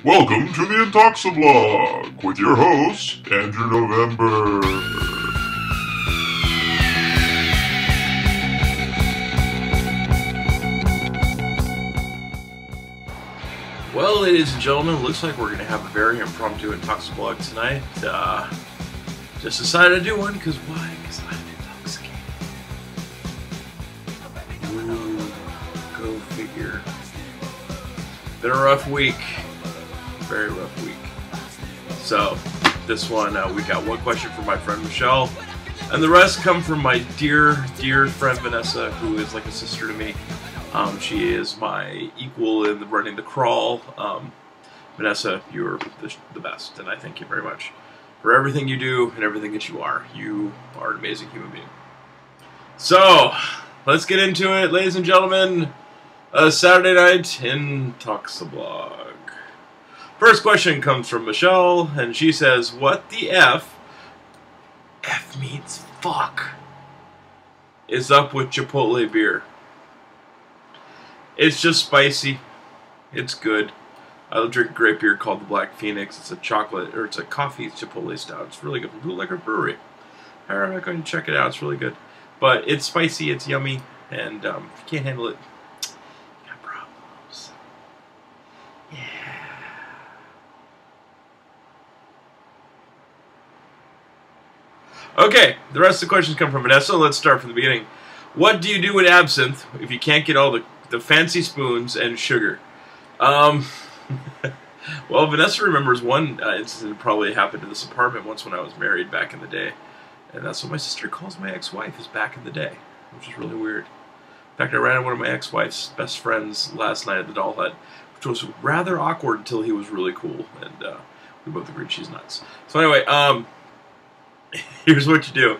Welcome to the Intoxiblog with your host, Andrew November. Well, ladies and gentlemen, it looks like we're going to have a very impromptu Intoxiblog tonight. Just decided to do one because why? Because I'm intoxicated. Ooh, go figure. Been a rough week. Very rough week. So, this one, we got one question from my friend Michelle, and the rest come from my dear, dear friend Vanessa, who is like a sister to me. She is my equal in running the crawl. Vanessa, you're the best, and I thank you very much for everything you do and everything that you are. You are an amazing human being. So, let's get into it, ladies and gentlemen. Saturday night Intoxiblog. First question comes from Michelle, and she says, "What the F means fuck, is up with Chipotle beer?" It's just spicy. It's good. I drink a great beer called the Black Phoenix. It's a chocolate, or it's a coffee Chipotle stout. It's really good from Bootlegger Brewery. I'm not going to check it out. It's really good. But it's spicy, it's yummy, and if you can't handle it, you got problems. Yeah. Okay, the rest of the questions come from Vanessa. Let's start from the beginning. What do you do with absinthe if you can't get all the fancy spoons and sugar? Well, Vanessa remembers one incident that probably happened in this apartment once when I was married back in the day. And that's what my sister calls my ex-wife, is back in the day, which is really weird. In fact, I ran into one of my ex-wife's best friends last night at the Doll Hut, which was rather awkward until he was really cool, and we both agreed she's nuts. So anyway, here's what you do.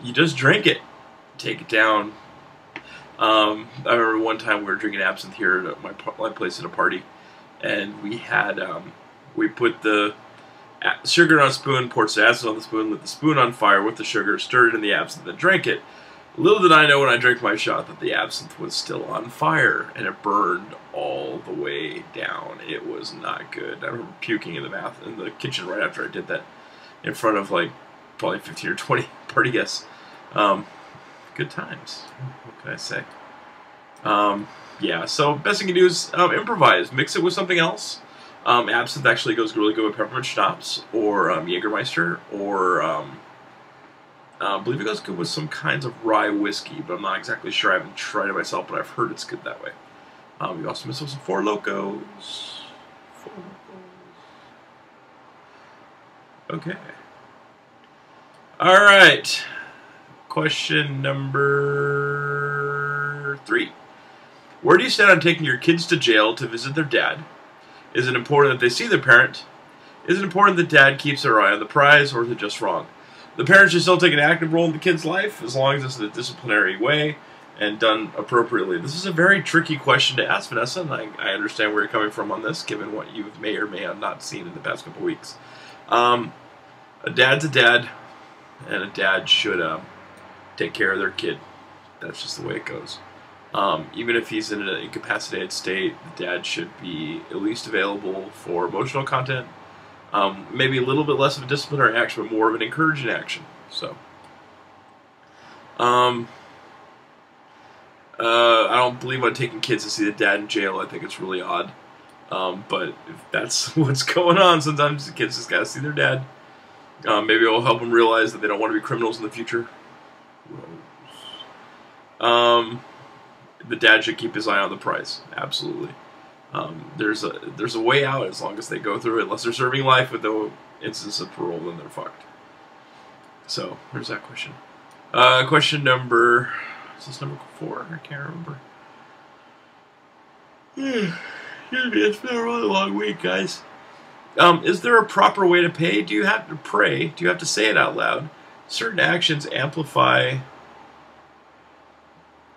You just drink it. Take it down. I remember one time we were drinking absinthe here at my place at a party, and we had, we put the sugar on a spoon, poured some absinthe on the spoon, lit the spoon on fire with the sugar, stirred it in the absinthe, and drank it. Little did I know when I drank my shot that the absinthe was still on fire, and it burned all the way down. It was not good. I remember puking in the kitchen right after I did that, in front of like probably 15 or 20 party guests. Good times. What can I say? Yeah, so best thing you do is improvise. Mix it with something else. Absinthe actually goes really good with peppermint schnapps, or Jägermeister, or I believe it goes good with some kinds of rye whiskey, but I'm not exactly sure. I haven't tried it myself, but I've heard it's good that way. You also mix with some Four Locos. Okay. All right. Question number 3. Where do you stand on taking your kids to jail to visit their dad? Is it important that they see their parent? Is it important that dad keeps their eye on the prize, or is it just wrong? The parent should still take an active role in the kid's life, as long as it's in a disciplinary way and done appropriately. This is a very tricky question to ask, Vanessa, and I understand where you're coming from on this, given what you may or may have not seen in the past couple weeks. A dad's a dad, and a dad should take care of their kid. That's just the way it goes. Even if he's in an incapacitated state, the dad should be at least available for emotional content. Maybe a little bit less of a disciplinary action, but more of an encouraging action. So, I don't believe on taking kids to see the dad in jail. I think it's really odd. But if that's what's going on, sometimes the kids just gotta see their dad. Maybe it'll help them realize that they don't want to be criminals in the future. The dad should keep his eye on the prize. Absolutely. There's a way out as long as they go through it. Unless they're serving life with no instance of parole, then they're fucked. So there's that question. Question number, is this number 4? I can't remember. It's been a really long week, guys. Is there a proper way to pay? Do you have to pray? Do you have to say it out loud? Certain actions amplify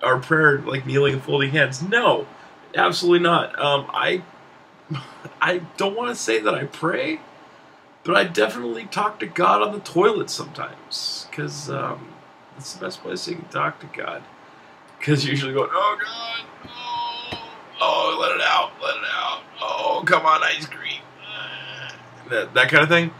our prayer, like kneeling and folding hands. No, absolutely not. I don't want to say that I pray, but I definitely talk to God on the toilet sometimes, because that's the best place you can talk to God. Because you usually go, oh God, oh, let it out, let it out. come on, ice cream. That kind of thing.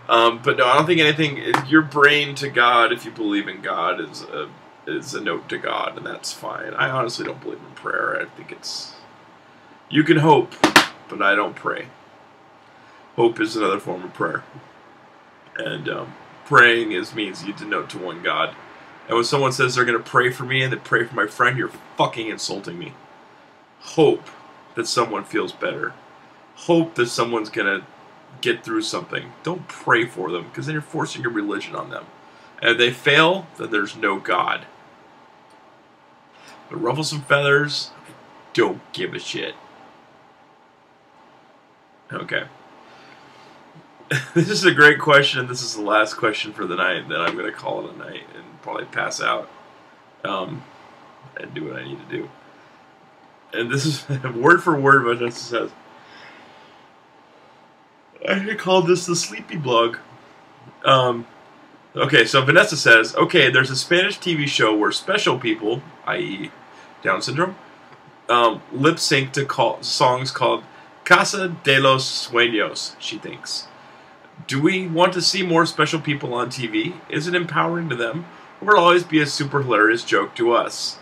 But no, I don't think anything. Your brain to God, if you believe in God, is a note to God, and that's fine. I honestly don't believe in prayer. I think it's... You can hope, but I don't pray. Hope is another form of prayer. And praying means you denote to one God. And when someone says they're going to pray for me and they pray for my friend, you're fucking insulting me. Hope that someone feels better. Hope that someone's going to get through something. Don't pray for them, because then you're forcing your religion on them. And if they fail, then there's no God. But ruffle some feathers, don't give a shit. Okay. This is a great question. This is the last question for the night. Then I'm going to call it a night and probably pass out and do what I need to do. And this is word for word what Vanessa says. I called this the sleepy blog. Okay, so Vanessa says, okay, there's a Spanish TV show where special people, i.e. Down syndrome, lip sync to songs called Casa de los Sueños, she thinks. Do we want to see more special people on TV? Is it empowering to them? Or will it always be a super hilarious joke to us?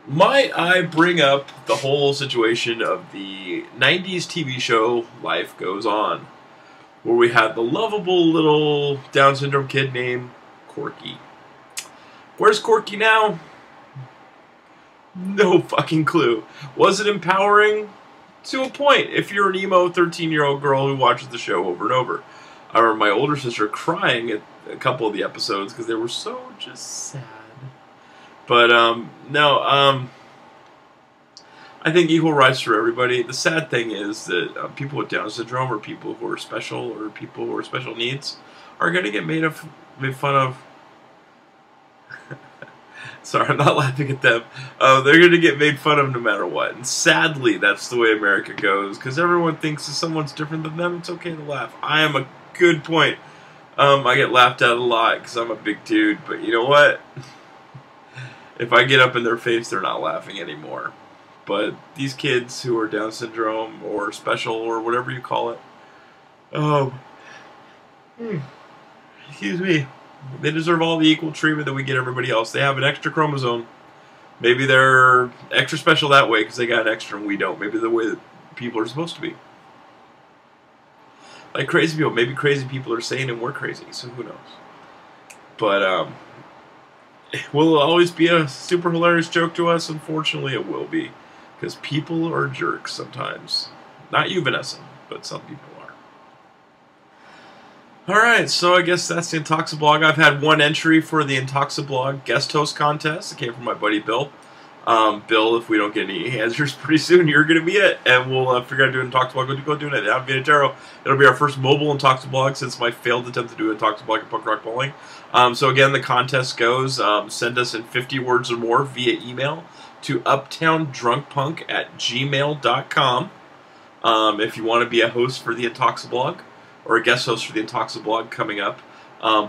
Might I bring up the whole situation of the 90s TV show Life Goes On, where we had the lovable little Down syndrome kid named Corky. Where's Corky now? No fucking clue. Was it empowering? To a point, if you're an emo 13-year-old girl who watches the show over and over. I remember my older sister crying at a couple of the episodes because they were so just sad. But, no, I think equal rights for everybody. The sad thing is that people with Down syndrome or people who are special or people who are special needs are going to get made fun of. Sorry, I'm not laughing at them. They're going to get made fun of no matter what. And sadly, that's the way America goes. Because everyone thinks if someone's different than them, it's okay to laugh. I am a good point. I get laughed at a lot because I'm a big dude. But you know what? If I get up in their face, they're not laughing anymore. But these kids who are Down syndrome or special or whatever you call it, excuse me, they deserve all the equal treatment that we get everybody else. They have an extra chromosome. Maybe they're extra special that way because they got an extra and we don't. Maybe the way that people are supposed to be. Like crazy people. Maybe crazy people are sane and we're crazy, so who knows. But, will it always be a super hilarious joke to us? Unfortunately, it will be. Because people are jerks sometimes. Not you, Vanessa, but some people are. Alright, so I guess that's the Intoxiblog. I've had one entry for the Intoxiblog guest host contest. It came from my buddy Bill. Bill, if we don't get any answers pretty soon, you're going to be it. And we'll figure out how to do Intoxiblog. Go do it. I'm Vietero. It'll be our first mobile Intoxiblog since my failed attempt to do Intoxiblog at Punk Rock Bowling. So again, the contest goes, send us in 50 words or more via email to uptowndrunkpunk@gmail.com. If you want to be a host for the Intoxiblog, or a guest host for the Intoxiblog coming up,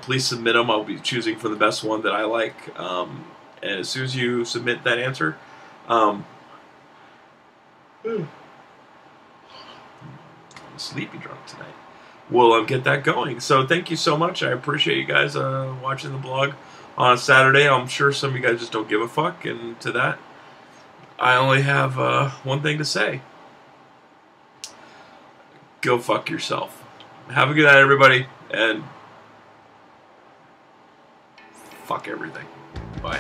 please submit them. I'll be choosing for the best one that I like. And as soon as you submit that answer, I'm sleepy drunk tonight. We'll get that going. So thank you so much. I appreciate you guys watching the blog on a Saturday. I'm sure some of you guys just don't give a fuck, and to that, I only have one thing to say. Go fuck yourself. Have a good night, everybody, and fuck everything. Bye.